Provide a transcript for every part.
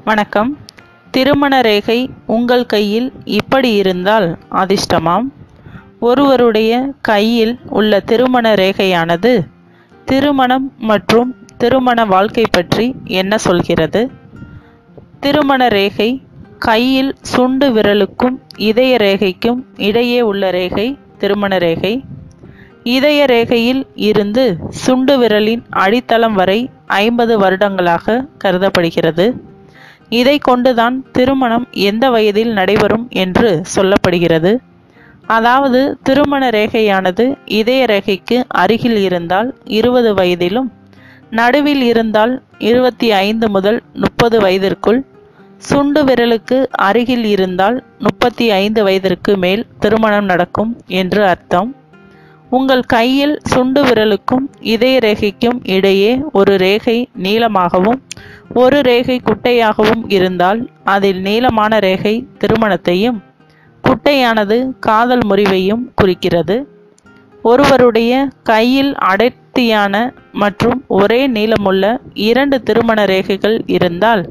வணக்கம். திருமண ரேகை உங்கள் கையில் இப்படி இருந்தால் அதிர்ஷ்டமாம். ஒருவருடைய கையில் உள்ள திருமண ரேகையானது திருமணம் மற்றும் திருமண வாழ்க்கை பற்றி என்ன சொல்கிறது? திருமண ரேகை கையில் சுண்டு விரலுக்கும் இதய ரேகைக்கும் இடையே உள்ள ரேகை திருமண ரேகை. இதய ரேகையில் இருந்து சுண்டு விரலின் அடித்தளம் வரை 50 வருடங்களாக கருதப்படுகிறது. இதை கொண்டுதான் திருமணம் எந்த வயதில் நடைபெறும் என்று சொல்லப்படுகிறது. அதாவது திருமண ரேகையானது இதய ரேகைக்கு அருகில் இருந்தால் 20 வயதிலும், நடுவில் இருந்தால் 25 முதல் 30 வயதிற்குள், சுண்டு விரலுக்கு அருகில் இருந்தால் 35 வயதிற்கு மேல் திருமணம் நடக்கும் என்று அர்த்தம். உங்கள் கையில் சுண்டு விரலுக்கும் இதய ரேகைக்கும் இடையே ஒரு ரேகை நீளமாகவும் ஒரு ரேகை குட்டையாகவும் இருந்தால் அதில் நீளமான ரேகை திருமணத்தையும் குட்டையானது காதல் முறிவையும் குறிக்கிறது. ஒருவருடைய கையில் அடர்த்தியான மற்றும் ஒரே நீளமுள்ள 2 திருமண ரேகைகள் இருந்தால்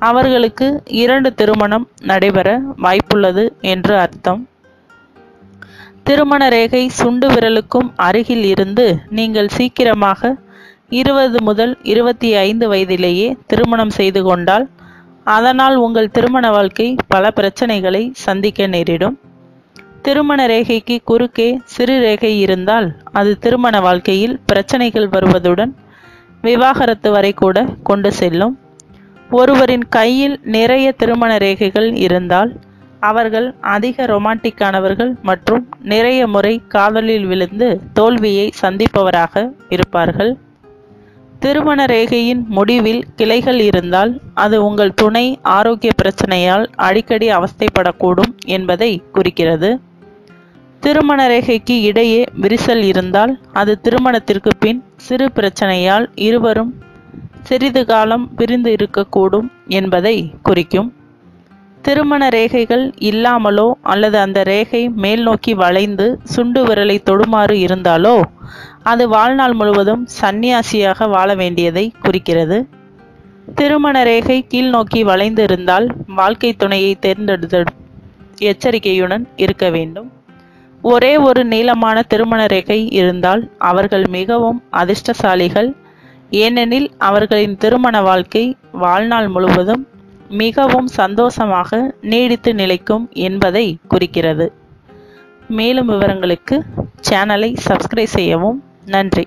அவர்களுக்கு 2 திருமணம் நடைபெற வாய்ப்புள்ளது என்று அர்த்தம். திருமண ரேகை சுண்டு விரலுக்கும் அருகில் இருந்து நீங்கள் சீக்கிரமாக 20 முதல் 25 வயதிலேயே திருமணம் செய்து கொண்டால் அதனால் உங்கள் திருமண வாழ்க்கை பல பிரச்சனைகளை சந்திக்க நேரிடும். திருமண ரேகைக்கு குறுக்கே சிறு ரேகை இருந்தால் அது திருமண வாழ்க்கையில் பிரச்சனைகள் வருவதுடன் விவாகரத்து வரை கூட கொண்டு செல்லும். ஒருவரின் கையில் நிறைய திருமண ரேகைகள் இருந்தால் அவர்கள் அதிக ரொமான்டிக்கானவர்கள் மற்றும் நிறைய முறை காதலில் விழுந்து தோல்வியை சந்திப்பவராக இருப்பார்கள். திருமண ரேகையின் முடிவில் கிளைகள் இருந்தால் அது உங்கள் துணை ஆரோக்கிய பிரச்சனையால் அடிக்கடி அவஸ்தைப்படக்கூடும் என்பதை குறிக்கிறது. திருமண ரேகைக்கு இடையே விரிசல் இருந்தால் அது திருமணத்திற்கு பின் சிறு பிரச்சனையால் இருவரும் சிறிது காலம் பிரிந்து இருக்கக்கூடும் என்பதை குறிக்கும். திருமண ரேகைகள் இல்லாமலோ அல்லது அந்த ரேகை மேல் நோக்கி வளைந்து சுண்டு விரலை தொடுமாறு இருந்தாலோ அது வாழ்நாள் முழுவதும் சன்னியாசியாக வாழ வேண்டியதை குறிக்கிறது. திருமண ரேகை கீழ் நோக்கி வளைந்து இருந்தால் வாழ்க்கை துணையை தேர்ந்தெடுத்து எச்சரிக்கையுடன் இருக்க வேண்டும். ஒரே ஒரு நீளமான திருமண ரேகை இருந்தால் அவர்கள் மிகவும் அதிர்ஷ்டசாலிகள், ஏனெனில் அவர்களின் திருமண வாழ்க்கை வாழ்நாள் முழுவதும் மிகவும் சந்தோஷமாக நீடித்து நிலைக்கும் என்பதை குறிக்கிறது. மேலும் விவரங்களுக்கு சேனலை சப்ஸ்கிரைப் செய்யவும். நன்றி.